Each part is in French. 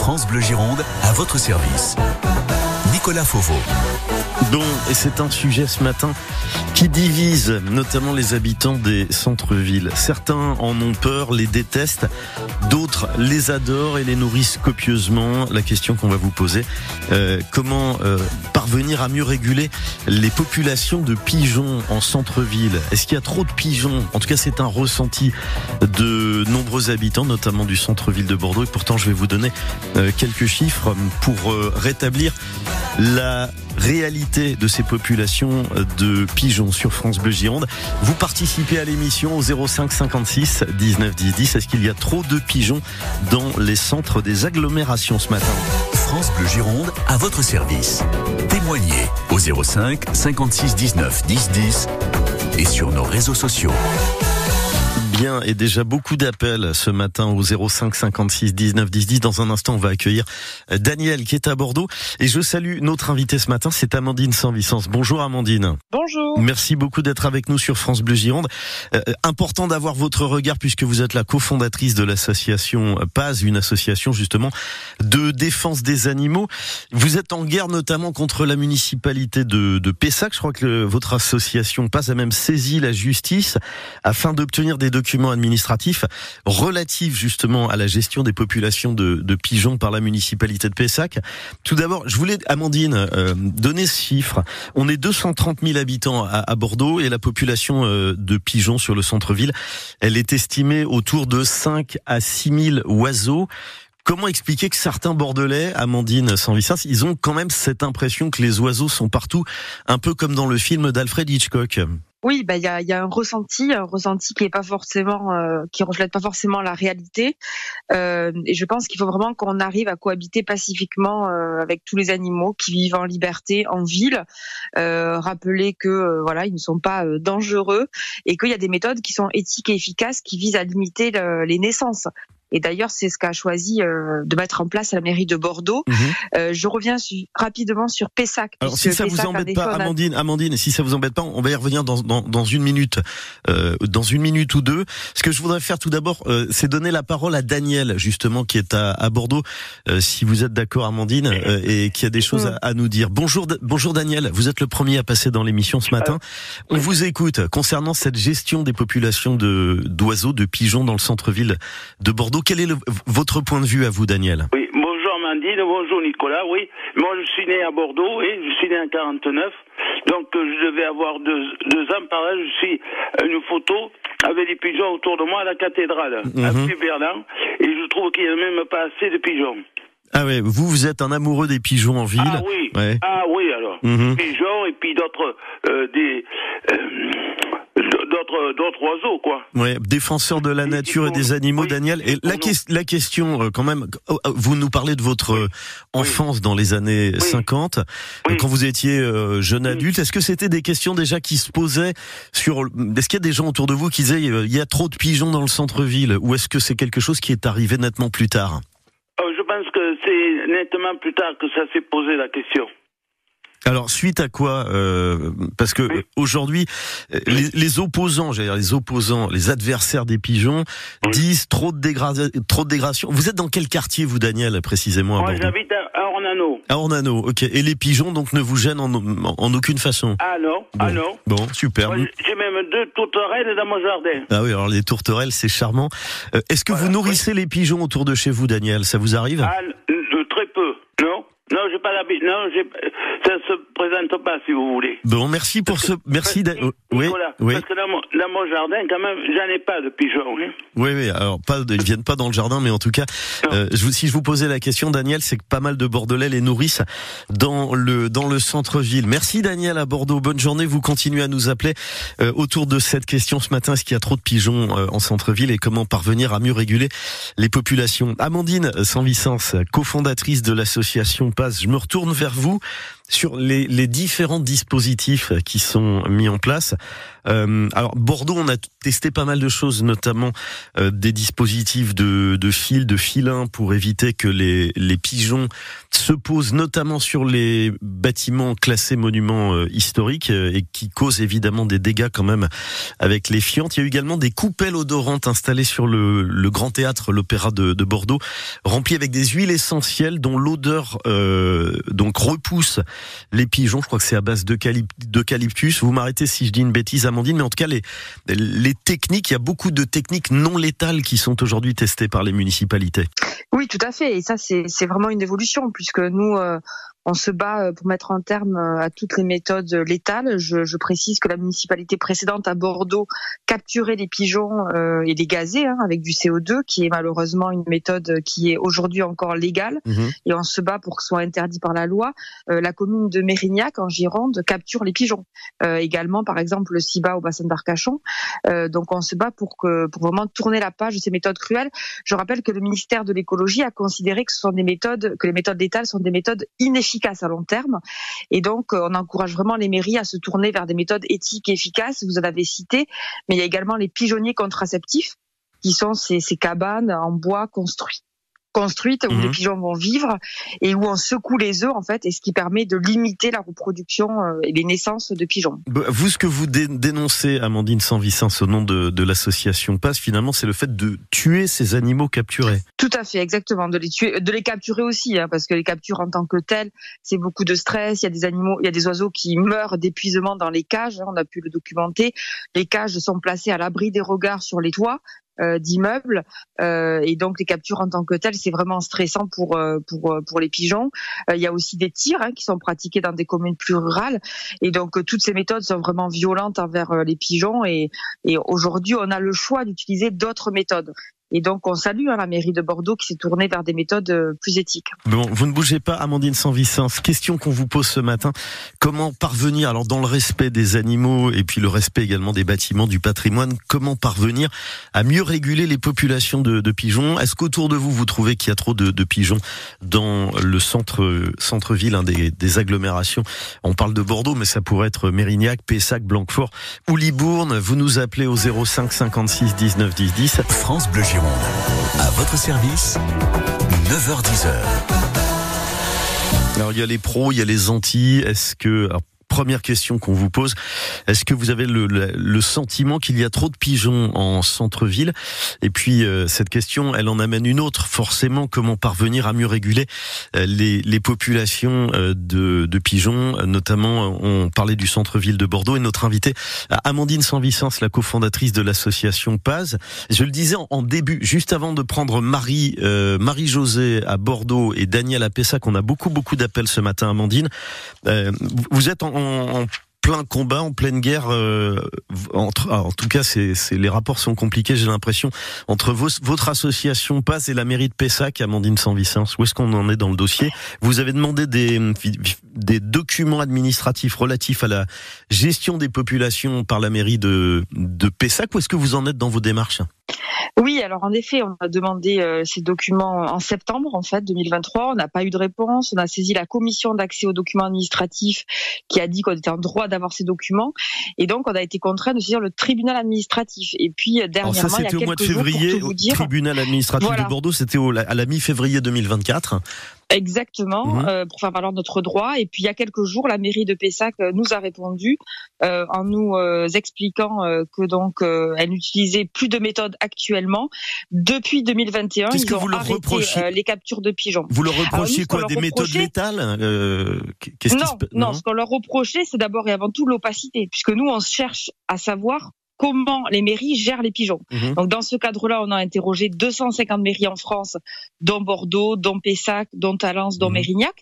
France Bleu Gironde, à votre service. Nicolas Fauveau. Bon, et c'est un sujet ce matin qui divise notamment les habitants des centres-villes. Certains en ont peur, les détestent, d'autres les adorent et les nourrissent copieusement. La question qu'on va vous poser, comment parvenir à mieux réguler les populations de pigeons en centre-ville? Est-ce qu'il y a trop de pigeons? En tout cas, c'est un ressenti de nombreux habitants, notamment du centre-ville de Bordeaux. Et pourtant, je vais vous donner quelques chiffres pour rétablir la réalité de ces populations de pigeons sur France Bleu Gironde. Vous participez à l'émission au 05 56 19 10 10. Est-ce qu'il y a trop de pigeons dans les centres des agglomérations ce matin? France Bleu Gironde, à votre service. Témoignez au 05 56 19 10 10 et sur nos réseaux sociaux. Bien, et déjà beaucoup d'appels ce matin au 05 56 19 10 10. Dans un instant, on va accueillir Daniel qui est à Bordeaux. Et je salue notre invitée ce matin, c'est Amandine Sanvicens. Bonjour Amandine. Bonjour. Merci beaucoup d'être avec nous sur France Bleu Gironde. Important d'avoir votre regard puisque vous êtes la cofondatrice de l'association PAS, une association justement de défense des animaux. Vous êtes en guerre notamment contre la municipalité de Pessac. Je crois que votre association PAS a même saisi la justice afin d'obtenir des documents administratifs relatifs justement à la gestion des populations de pigeons par la municipalité de Pessac. Tout d'abord, je voulais, Amandine, donner ce chiffre. On est 230 000 habitants à Bordeaux et la population de pigeons sur le centre-ville, elle est estimée autour de 5 à 6 000 oiseaux. Comment expliquer que certains Bordelais, Amandine Sanvicens, ils ont quand même cette impression que les oiseaux sont partout, un peu comme dans le film d'Alfred Hitchcock? Oui, il y a un ressenti qui est pas forcément, qui reflète pas forcément la réalité. Et je pense qu'il faut vraiment qu'on arrive à cohabiter pacifiquement avec tous les animaux qui vivent en liberté en ville. Rappeler que voilà, ils ne sont pas dangereux et qu'il y a des méthodes qui sont éthiques et efficaces qui visent à limiter les naissances. Et d'ailleurs, c'est ce qu'a choisi de mettre en place la mairie de Bordeaux. Je reviens rapidement sur Pessac. Alors, si ça vous embête pas, Amandine, si ça vous embête pas, on va y revenir dans une minute, dans une minute ou deux. Ce que je voudrais faire tout d'abord, c'est donner la parole à Daniel, justement, qui est à Bordeaux, si vous êtes d'accord, Amandine, et qui a des choses à nous dire. Bonjour Daniel, vous êtes le premier à passer dans l'émission ce matin. On vous écoute concernant cette gestion des populations d'oiseaux, de pigeons dans le centre-ville de Bordeaux. Quel est votre point de vue à vous, Daniel? Oui, bonjour Amandine, bonjour Nicolas, oui. Moi, je suis né à Bordeaux, oui, je suis né en 49. Donc, je devais avoir deux ans par là. Je suis une photo avec des pigeons autour de moi à la cathédrale, à Puy-Berland. Et je trouve qu'il n'y a même pas assez de pigeons. Ah ouais, vous êtes un amoureux des pigeons en ville? Ah oui, ouais. Ah oui, alors. Pigeons et puis d'autres oiseaux, quoi. Ouais, défenseur de la nature et des animaux, Daniel. Et la question, quand même, vous nous parlez de votre enfance dans les années 50, quand vous étiez jeune adulte. Est-ce que c'était des questions déjà qui se posaient est-ce qu'il y a des gens autour de vous qui disaient il y a trop de pigeons dans le centre-ville, ou est-ce que c'est quelque chose qui est arrivé nettement plus tard? Je pense que c'est nettement plus tard que ça s'est posé la question. Alors, suite à quoi parce que aujourd'hui, les opposants, les adversaires des pigeons disent trop de dégradation. Vous êtes dans quel quartier, vous, Daniel, précisément? Moi, j'habite à Ornano. À Ornano, ok. Et les pigeons, donc, ne vous gênent en aucune façon? Ah non, bon. Ah non. Bon, super. Moi, j'ai même 2 tourterelles dans mon jardin. Ah oui, alors les tourterelles, c'est charmant. Est-ce que vous nourrissez les pigeons autour de chez vous, Daniel? Ça vous arrive? Très peu, non. Non, j'ai pas l'habitude. Non, ça se présente pas, si vous voulez. Bon, merci pour merci. Nicolas, parce que dans mon jardin, quand même, j'en ai pas de pigeons. Hein. Oui. Alors, ils viennent pas dans le jardin, mais en tout cas, si je vous posais la question, Daniel, c'est que pas mal de Bordelais les nourrissent dans le centre-ville. Merci, Daniel, à Bordeaux. Bonne journée. Vous continuez à nous appeler autour de cette question ce matin. Est-ce qu'il y a trop de pigeons en centre-ville et comment parvenir à mieux réguler les populations? Amandine Sanvicens, cofondatrice de l'association PAS. Je me retourne vers vous. sur les différents dispositifs qui sont mis en place. Alors Bordeaux, on a testé pas mal de choses, notamment des dispositifs de fil, de filin pour éviter que les pigeons se posent notamment sur les bâtiments classés monuments historiques et qui causent évidemment des dégâts quand même avec les fientes. Il y a eu également des coupelles odorantes installées sur le Grand Théâtre, l'Opéra de Bordeaux, remplies avec des huiles essentielles dont l'odeur donc repousse les pigeons. Je crois que c'est à base d'eucalyptus. Vous m'arrêtez si je dis une bêtise, Amandine, mais en tout cas les techniques, il y a beaucoup de techniques non létales qui sont aujourd'hui testées par les municipalités. Oui, tout à fait. Et ça, c'est vraiment une évolution, puisque nous, on se bat pour mettre un terme à toutes les méthodes létales. Je précise que la municipalité précédente à Bordeaux capturait les pigeons et les gazait avec du CO2, qui est malheureusement une méthode qui est aujourd'hui encore légale. Et on se bat pour que ce soit interdit par la loi. La commune de Mérignac, en Gironde, capture les pigeons. Également, par exemple, le Ciba au bassin d'Arcachon. Donc on se bat pour vraiment tourner la page de ces méthodes cruelles. Je rappelle que le ministère de l'écologie a considéré que les méthodes létales sont des méthodes inefficaces à long terme, et donc on encourage vraiment les mairies à se tourner vers des méthodes éthiques et efficaces. Vous en avez cité, mais il y a également les pigeonniers contraceptifs, qui sont ces cabanes en bois construites où les pigeons vont vivre et où on secoue les œufs en fait, et ce qui permet de limiter la reproduction et les naissances de pigeons. Vous, ce que vous dénoncez, Amandine Sanvicens, au nom de l'association PAS, finalement, c'est le fait de tuer ces animaux capturés. Tout à fait, exactement, de les tuer, de les capturer aussi, parce que les captures en tant que telles, c'est beaucoup de stress. Il y a des oiseaux qui meurent d'épuisement dans les cages, on a pu le documenter. Les cages sont placées à l'abri des regards sur les toits d'immeubles, et donc les captures en tant que telles, c'est vraiment stressant pour les pigeons. Il y a aussi des tirs qui sont pratiqués dans des communes plus rurales, et donc toutes ces méthodes sont vraiment violentes envers les pigeons, et aujourd'hui on a le choix d'utiliser d'autres méthodes. Et donc, on salue la mairie de Bordeaux qui s'est tournée vers des méthodes plus éthiques. Bon, vous ne bougez pas, Amandine Sanvicens. Question qu'on vous pose ce matin. Comment parvenir, alors dans le respect des animaux et puis le respect également des bâtiments, du patrimoine, comment parvenir à mieux réguler les populations de pigeons? Est-ce qu'autour de vous, vous trouvez qu'il y a trop de pigeons dans le centre-ville, des agglomérations? On parle de Bordeaux, mais ça pourrait être Mérignac, Pessac, Blanquefort ou Libourne. Vous nous appelez au 05 56 19 10 10. France Bleu Gironde. À votre service, 9h-10h. Alors il y a les pros, il y a les anti. Première question qu'on vous pose, est-ce que vous avez le sentiment qu'il y a trop de pigeons en centre-ville? Et puis cette question, elle en amène une autre, forcément, comment parvenir à mieux réguler les populations de pigeons, notamment on parlait du centre-ville de Bordeaux, et notre invitée Amandine Sanvicens, la cofondatrice de l'association PAS. Je le disais en début, juste avant de prendre Marie-Josée à Bordeaux et Daniel à Pessac, on a beaucoup d'appels ce matin, Amandine. Vous êtes en plein combat, en pleine guerre, en tout cas, les rapports sont compliqués, j'ai l'impression, entre votre association PAS et la mairie de Pessac, Amandine Sanvicens. Où est-ce qu'on en est dans le dossier? Vous avez demandé des documents administratifs relatifs à la gestion des populations par la mairie de Pessac. Où est-ce que vous en êtes dans vos démarches? Oui, alors en effet, on a demandé ces documents en septembre 2023. On n'a pas eu de réponse. On a saisi la commission d'accès aux documents administratifs qui a dit qu'on était en droit d'avoir ces documents. Et donc, on a été contraint de saisir le tribunal administratif. Et puis, dernièrement, alors ça, il y a quelques jours, au mois de février, au tribunal administratif de Bordeaux, c'était à la mi-février 2024. Exactement, pour faire valoir notre droit. Et puis il y a quelques jours, la mairie de Pessac nous a répondu en nous expliquant que donc elle n'utilisait plus de méthode actuellement. Depuis 2021, ils ont arrêté les captures de pigeons. Vous leur reprochez quoi, des méthodes létales? Non, ce qu'on leur reprochait, c'est d'abord et avant tout l'opacité, puisque nous on cherche à savoir comment les mairies gèrent les pigeons. Donc dans ce cadre-là, on a interrogé 250 mairies en France, dont Bordeaux, dont Pessac, dont Talence, dont Mérignac.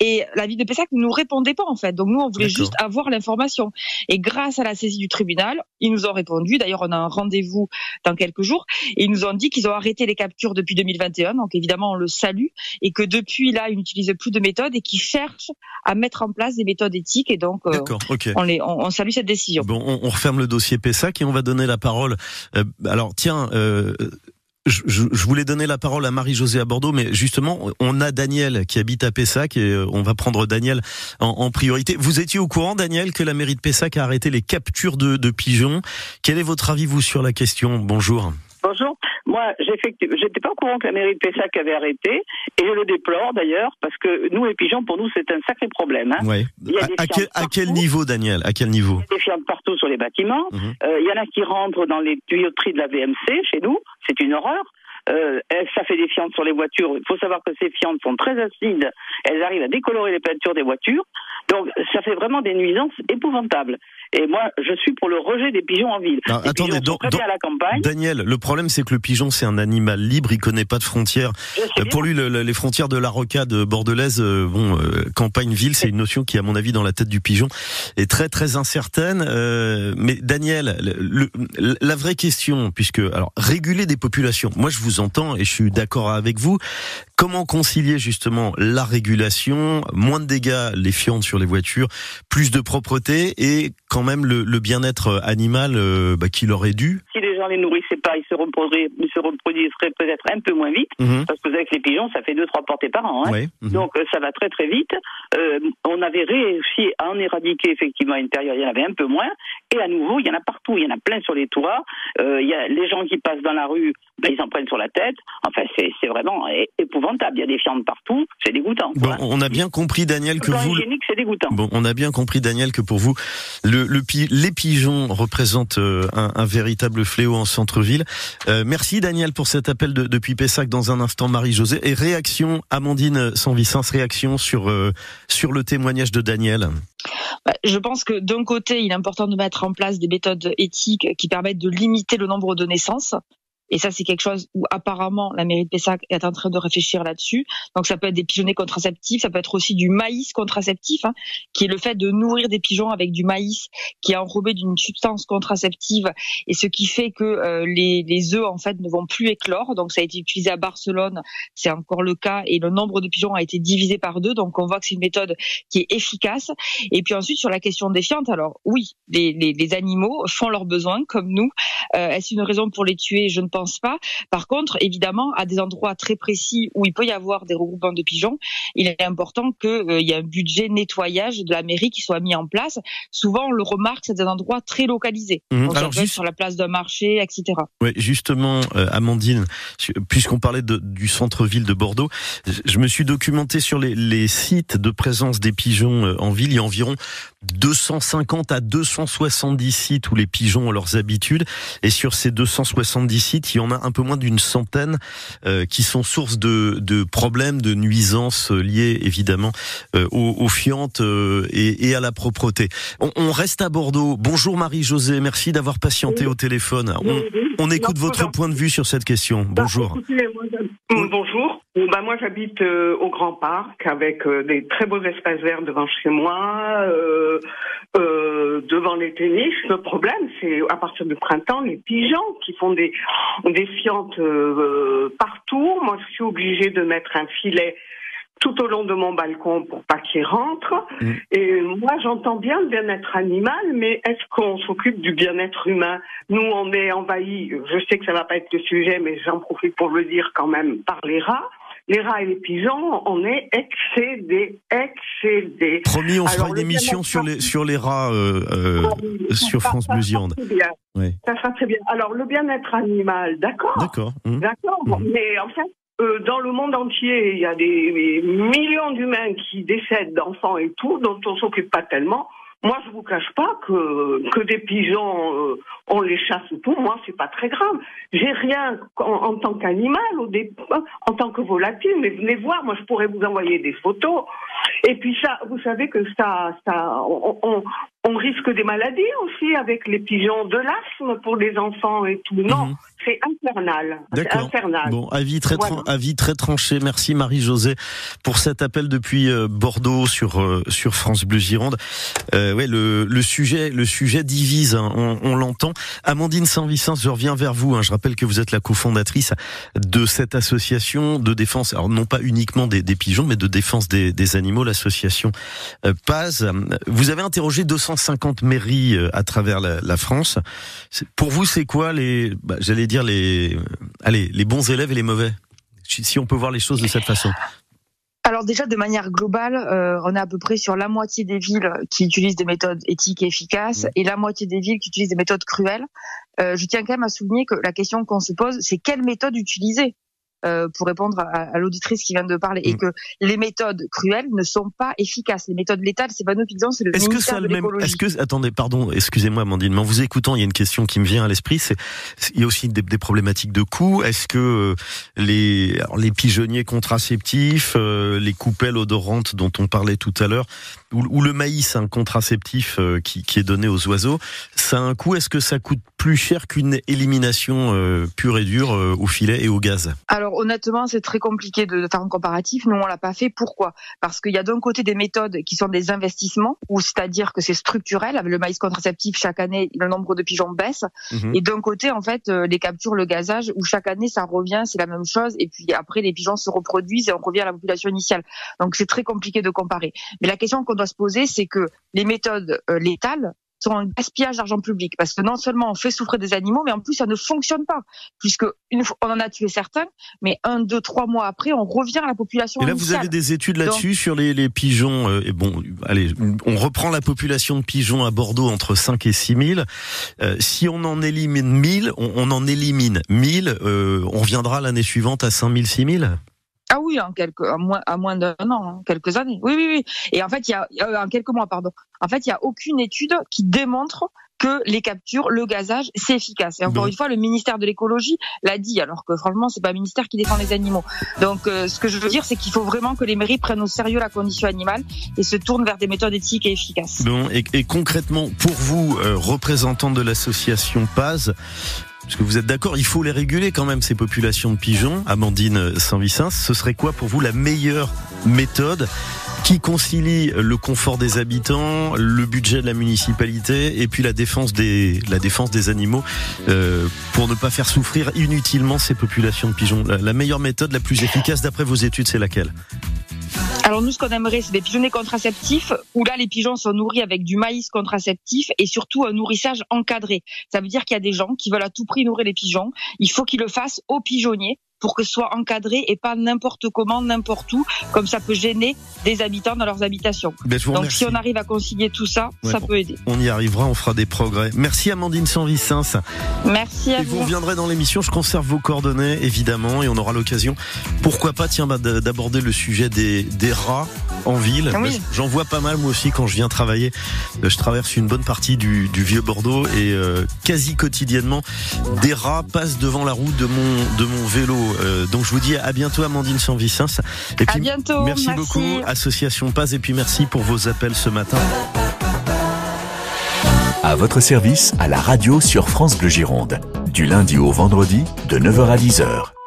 Et la ville de Pessac ne nous répondait pas en fait. Donc nous, on voulait juste avoir l'information. Et grâce à la saisie du tribunal, ils nous ont répondu. D'ailleurs, on a un rendez-vous dans quelques jours. Et ils nous ont dit qu'ils ont arrêté les captures depuis 2021. Donc évidemment, on le salue. Et que depuis là, ils n'utilisent plus de méthodes et qu'ils cherchent à mettre en place des méthodes éthiques. Et donc, on salue cette décision. Bon, on referme le dossier Pessac et on va donner la parole. Alors tiens, Je voulais donner la parole à Marie-Josée à Bordeaux, mais justement, on a Daniel qui habite à Pessac et on va prendre Daniel en priorité. Vous étiez au courant, Daniel, que la mairie de Pessac a arrêté les captures de pigeons. Quel est votre avis, vous, sur la question? Bonjour. Bonjour. Moi, j'étais pas au courant que la mairie de Pessac avait arrêté, et je le déplore d'ailleurs, parce que nous, les pigeons, pour nous, c'est un sacré problème. Hein. Ouais. À quel niveau, Daniel? À quel niveau? Il y a des fientes partout sur les bâtiments. Il y en a qui rentrent dans les tuyauteries de la VMC, chez nous. C'est une horreur. Ça fait des fientes sur les voitures. Il faut savoir que ces fientes sont très acides. Elles arrivent à décolorer les peintures des voitures. Donc, ça fait vraiment des nuisances épouvantables. Et moi, je suis pour le rejet des pigeons en ville. Alors, attendez, donc, à la campagne. Daniel, le problème, c'est que le pigeon, c'est un animal libre. Il connaît pas de frontières. Pour lui, les frontières de la rocade bordelaise, campagne-ville, c'est une notion qui, à mon avis, dans la tête du pigeon, est très, très incertaine. Mais Daniel, la vraie question, alors, réguler des populations. Moi, je vous entends et je suis d'accord avec vous. Comment concilier justement la régulation, moins de dégâts, les fientes sur les voitures, plus de propreté et quand même le bien-être animal qu'il aurait dû? Si les gens les nourrissaient pas, ils se reproduiraient peut-être un peu moins vite, parce que avec les pigeons, ça fait 2-3 portées par an. Hein. Donc ça va très très vite. On avait réussi à en éradiquer effectivement à une période, il y en avait un peu moins, et à nouveau, il y en a partout, il y en a plein sur les toits. Il y a les gens qui passent dans la rue, ils en prennent sur la tête. Enfin, c'est vraiment épouvantable. Il y a des fientes partout, c'est dégoûtant. Bon, on a bien compris, Daniel, que vous. Hygiénique, c'est dégoûtant. Bon, on a bien compris, Daniel, que pour vous, les pigeons représentent un véritable fléau en centre-ville. Merci, Daniel, pour cet appel depuis Pessac. Dans un instant, Marie-Josée. Et réaction, Amandine Sanvicens, réaction sur le témoignage de Daniel. Je pense que d'un côté, il est important de mettre en place des méthodes éthiques qui permettent de limiter le nombre de naissances. Et ça, c'est quelque chose où apparemment la mairie de Pessac est en train de réfléchir là-dessus. Donc ça peut être des pigeonnets contraceptifs, ça peut être aussi du maïs contraceptif, qui est le fait de nourrir des pigeons avec du maïs qui est enrobé d'une substance contraceptive, et ce qui fait que les œufs en fait ne vont plus éclore. Donc ça a été utilisé à Barcelone, c'est encore le cas, et le nombre de pigeons a été divisé par 2. Donc on voit que c'est une méthode qui est efficace. Et puis ensuite sur la question des fientes, alors oui, les animaux font leurs besoins comme nous. Est-ce une raison pour les tuer? Je ne pense pas. Par contre, évidemment, à des endroits très précis où il peut y avoir des regroupements de pigeons, il est important qu'il y ait un budget nettoyage de la mairie qui soit mis en place. Souvent, on le remarque, c'est des endroits très localisés. Donc, alors, juste sur la place d'un marché, etc. Oui, justement, Amandine, puisqu'on parlait du centre-ville de Bordeaux, je me suis documenté sur les sites de présence des pigeons en ville. Il y a environ 250 à 270 sites où les pigeons ont leurs habitudes. Et sur ces 270 sites, il y en a un peu moins d'une centaine qui sont source de problèmes, de nuisances liées évidemment aux fientes et à la propreté. On reste à Bordeaux. Bonjour Marie-Josée, merci d'avoir patienté au téléphone. On écoute votre point de vue sur cette question. Bonjour. Bonjour. Moi j'habite au Grand Parc avec des très beaux espaces verts devant chez moi, devant les tennis. Le problème c'est à partir du printemps les pigeons qui font des fientes partout. Moi je suis obligée de mettre un filet tout au long de mon balcon pour pas qu'ils rentrent. Et moi, j'entends bien le bien-être animal, mais est-ce qu'on s'occupe du bien-être humain? Nous, on est envahis, je sais que ça va pas être le sujet, mais j'en profite pour le dire quand même, par les rats. Les rats et les pigeons, on est excédés. Promis, on fera une émission sur les rats sur France Bleu Gironde. Oui. Ça sera très bien. Alors, le bien-être animal, d'accord. Mais en fait, dans le monde entier, il y a des millions d'humains qui décèdent d'enfants et tout, dont on s'occupe pas tellement. Moi, je vous cache pas que des pigeons, on les chasse ou tout. Moi, c'est pas très grave. J'ai rien en tant qu'animal, en tant que volatile. Mais venez voir, moi, je pourrais vous envoyer des photos. Et puis ça, vous savez que on risque des maladies aussi avec les pigeons, de l'asthme pour les enfants et tout. Non, c'est infernal. D'accord. Infernal. Bon, avis très tranché. Merci Marie-Josée pour cet appel depuis Bordeaux sur France Bleu Gironde. Le sujet divise, on l'entend. Amandine Sanvicens, je reviens vers vous. Je rappelle que vous êtes la cofondatrice de cette association de défense, alors non pas uniquement des pigeons, mais de défense des animaux, l'association Paz. Vous avez interrogé 200 250 mairies à travers la France. Pour vous, c'est quoi les bons élèves et les mauvais, si on peut voir les choses de cette façon? Alors déjà, de manière globale, on est à peu près sur la moitié des villes qui utilisent des méthodes éthiques et efficaces et la moitié des villes qui utilisent des méthodes cruelles. Je tiens quand même à souligner que la question qu'on se pose, c'est quelle méthode utiliser pour répondre à l'auditrice qui vient de parler, et que les méthodes cruelles ne sont pas efficaces. Les méthodes létales, c'est pas nous qui disons, c'est le ministère de l'écologie. Attendez, pardon, excusez-moi Amandine, mais en vous écoutant, il y a une question qui me vient à l'esprit, il y a aussi des problématiques de coût. Est-ce que les pigeonniers contraceptifs, les coupelles odorantes dont on parlait tout à l'heure, ou le maïs, un contraceptif qui est donné aux oiseaux, ça a un coût? Est-ce que ça coûte plus cher qu'une élimination pure et dure au filet et au gaz? Alors honnêtement, c'est très compliqué de faire un comparatif. Nous, on l'a pas fait. Pourquoi? Parce qu'il y a d'un côté des méthodes qui sont des investissements, ou c'est-à-dire que c'est structurel. Avec le maïs contraceptif, chaque année, le nombre de pigeons baisse. Et d'un côté, en fait, les captures, le gazage, où chaque année, ça revient, c'est la même chose. Et puis après, les pigeons se reproduisent et on revient à la population initiale. Donc c'est très compliqué de comparer. Mais la question qu'on doit se poser, c'est que les méthodes létales sont un gaspillage d'argent public, parce que non seulement on fait souffrir des animaux, mais en plus ça ne fonctionne pas, puisque on en a tué certains, mais 1, 2, 3 mois après, on revient à la population initiale. Et là, vous avez des études là-dessus sur les pigeons. Et bon, allez, on reprend la population de pigeons à Bordeaux entre 5 et 6 000. Si on en élimine 1000, on en élimine 1000, on reviendra l'année suivante à 5 000, 6 000. Ah oui, à moins d'un an, quelques années. Oui. Et en fait, en quelques mois, pardon. En fait, il y a aucune étude qui démontre que les captures, le gazage, c'est efficace. Et encore une fois, le ministère de l'écologie l'a dit, alors que franchement, c'est pas un ministère qui défend les animaux. Donc, ce que je veux dire, c'est qu'il faut vraiment que les mairies prennent au sérieux la condition animale et se tournent vers des méthodes éthiques et efficaces. Bon, et concrètement, pour vous, représentante de l'association PAZ, parce que vous êtes d'accord, il faut les réguler quand même, ces populations de pigeons. Amandine Saint-Vicens, ce serait quoi pour vous la meilleure méthode qui concilie le confort des habitants, le budget de la municipalité et puis la défense des animaux, pour ne pas faire souffrir inutilement ces populations de pigeons? La meilleure méthode, la plus efficace d'après vos études, c'est laquelle? Alors nous, ce qu'on aimerait, c'est des pigeonniers contraceptifs, où là, les pigeons sont nourris avec du maïs contraceptif et surtout un nourrissage encadré. Ça veut dire qu'il y a des gens qui veulent à tout prix nourrir les pigeons. Il faut qu'ils le fassent aux pigeonniers pour que ce soit encadré et pas n'importe comment, n'importe où, comme ça peut gêner des habitants dans leurs habitations. Donc si on arrive à concilier tout ça, ça peut aider. On y arrivera, on fera des progrès. Merci Amandine Saint-Vicens. Merci à vous. Vous reviendrez dans l'émission, je conserve vos coordonnées évidemment, et on aura l'occasion, pourquoi pas, d'aborder le sujet des rats en ville. Oui. J'en vois pas mal moi aussi quand je viens travailler. Je traverse une bonne partie du vieux Bordeaux et quasi quotidiennement des rats passent devant la roue de mon vélo. Donc je vous dis à bientôt Amandine Saint-Vicens. Et puis, à bientôt. Merci beaucoup Association PAZ, et puis merci pour vos appels ce matin. À votre service, à la radio sur France Bleu Gironde. Du lundi au vendredi, de 9h à 10h.